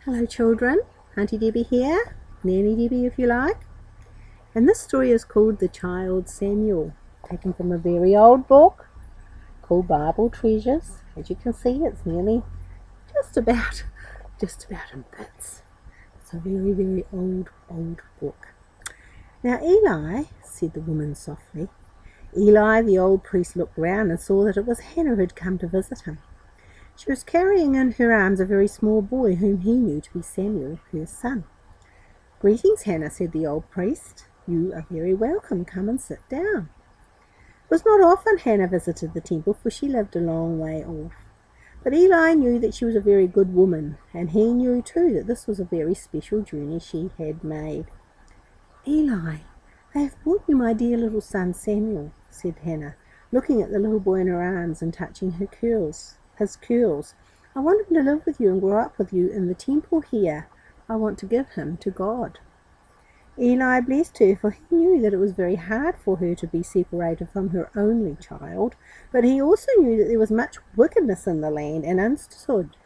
Hello children, Auntie Debbie here, Nanny Debbie if you like. And this story is called The Child Samuel, taken from a very old book called Bible Treasures. As you can see, it's nearly just about in bits. It's a very, very old book. Now Eli, said the woman softly. Eli, the old priest, looked round and saw that it was Hannah who had come to visit him. She was carrying in her arms a very small boy whom he knew to be Samuel, her son. "Greetings, Hannah," said the old priest. "You are very welcome. Come and sit down." It was not often Hannah visited the temple, for she lived a long way off. But Eli knew that she was a very good woman, and he knew too that this was a very special journey she had made. "Eli, they have brought you my dear little son Samuel," said Hannah, looking at the little boy in her arms and touching his curls. "I want him to live with you and grow up with you in the temple here. I want to give him to God." Eli blessed her, for he knew that it was very hard for her to be separated from her only child, but he also knew that there was much wickedness in the land, and understood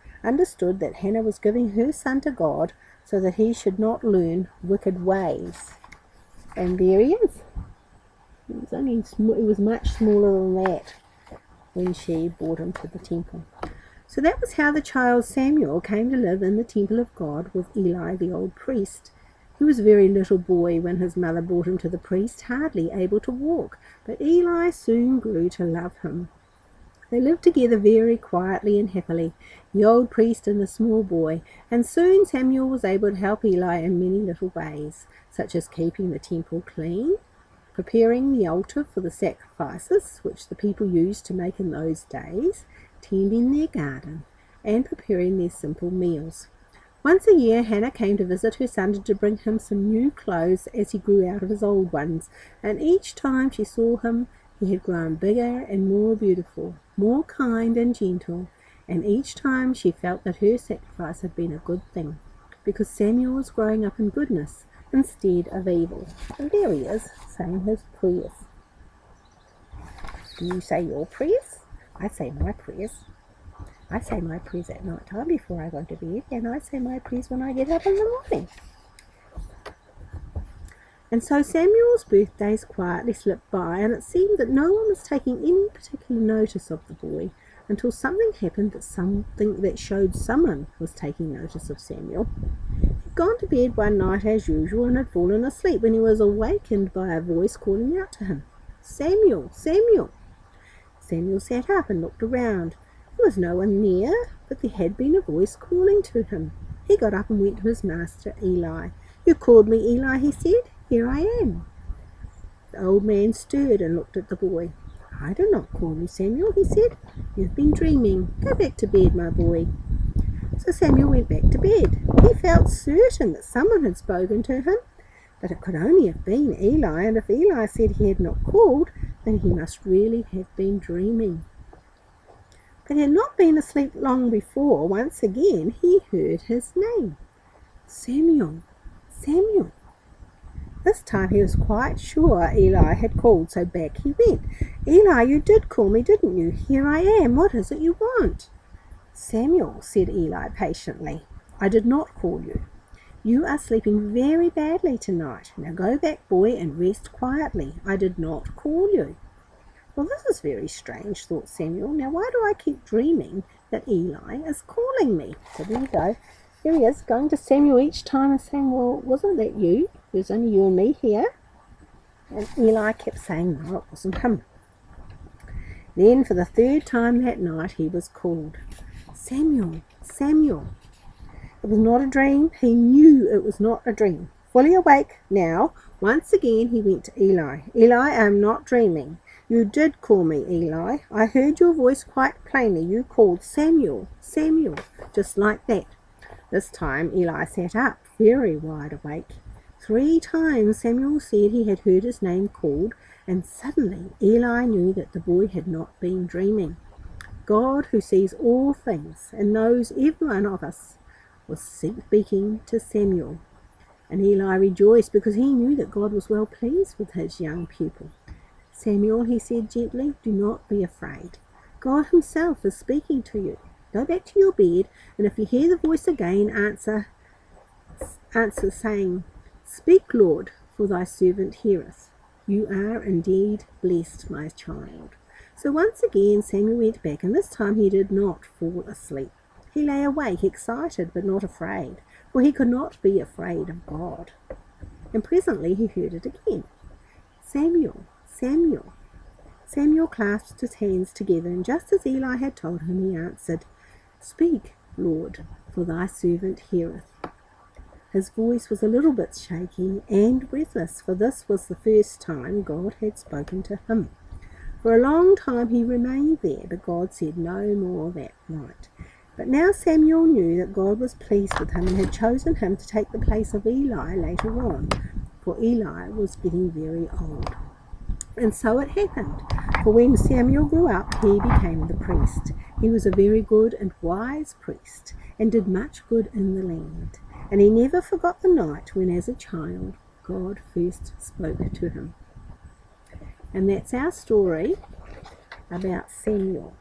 that Hannah was giving her son to God so that he should not learn wicked ways. And there he is. He was much smaller than that when she brought him to the temple. So that was how the child Samuel came to live in the temple of God with Eli the old priest. He was a very little boy when his mother brought him to the priest, hardly able to walk, but Eli soon grew to love him. They lived together very quietly and happily, the old priest and the small boy, and soon Samuel was able to help Eli in many little ways, such as keeping the temple clean, preparing the altar for the sacrifices which the people used to make in those days, tending their garden, and preparing their simple meals. Once a year Hannah came to visit her son to bring him some new clothes as he grew out of his old ones, and each time she saw him he had grown bigger and more beautiful, more kind and gentle, and each time she felt that her sacrifice had been a good thing, because Samuel was growing up in goodness instead of evil. And there he is, saying his prayers. Do you say your prayers? I say my prayers. I say my prayers at night time before I go to bed, and I say my prayers when I get up in the morning. And so Samuel's birthdays quietly slipped by, and it seemed that no one was taking any particular notice of the boy until something happened that showed someone was taking notice of Samuel. He'd gone to bed one night as usual and had fallen asleep when he was awakened by a voice calling out to him, "Samuel, Samuel!" Samuel sat up and looked around. There was no one near, but there had been a voice calling to him. He got up and went to his master Eli. "You called me, Eli," he said. "Here I am." The old man stirred and looked at the boy. "I did not call you, Samuel," he said. "You've been dreaming. Go back to bed, my boy." So Samuel went back to bed. He felt certain that someone had spoken to him, but it could only have been Eli, and if Eli said he had not called, then he must really have been dreaming. But he had not been asleep long before, once again, he heard his name. "Samuel, Samuel." This time he was quite sure Eli had called, so back he went. "Eli, you did call me, didn't you? Here I am. What is it you want?" "Samuel," said Eli patiently, "I did not call you. You are sleeping very badly tonight. Now go back, boy, and rest quietly. I did not call you." "Well, this is very strange," thought Samuel. "Now why do I keep dreaming that Eli is calling me?" So there you go. There he is, going to Samuel each time and saying, "Well, wasn't that you? There's only you and me here." And Eli kept saying, "No, it wasn't him." Then for the third time that night he was called, "Samuel, Samuel." It was not a dream. He knew it was not a dream. Fully awake now, once again he went to Eli. "Eli, I am not dreaming. You did call me, Eli. I heard your voice quite plainly. You called, 'Samuel, Samuel,' just like that." This time Eli sat up, very wide awake. 3 times Samuel said he had heard his name called, and suddenly Eli knew that the boy had not been dreaming. God, who sees all things and knows every one of us, was speaking to Samuel. And Eli rejoiced because he knew that God was well pleased with his young pupil. "Samuel," he said gently, "do not be afraid. God himself is speaking to you. Go back to your bed, and if you hear the voice again, answer saying, Speak, Lord, for thy servant heareth. You are indeed blessed, my child. So once again Samuel went back, and this time he did not fall asleep. He lay awake, excited but not afraid, for he could not be afraid of God. And presently he heard it again. Samuel, Samuel. Samuel clasped his hands together, and just as Eli had told him, he answered, Speak, Lord, for thy servant heareth. His voice was a little bit shaky and breathless, for this was the first time God had spoken to him. For a long time he remained there, but God said no more that night. But now Samuel knew that God was pleased with him and had chosen him to take the place of Eli later on, for Eli was getting very old. And so it happened, for when Samuel grew up, he became the priest. He was a very good and wise priest, and did much good in the land. And he never forgot the night when, as a child, God first spoke to him. And that's our story about Samuel.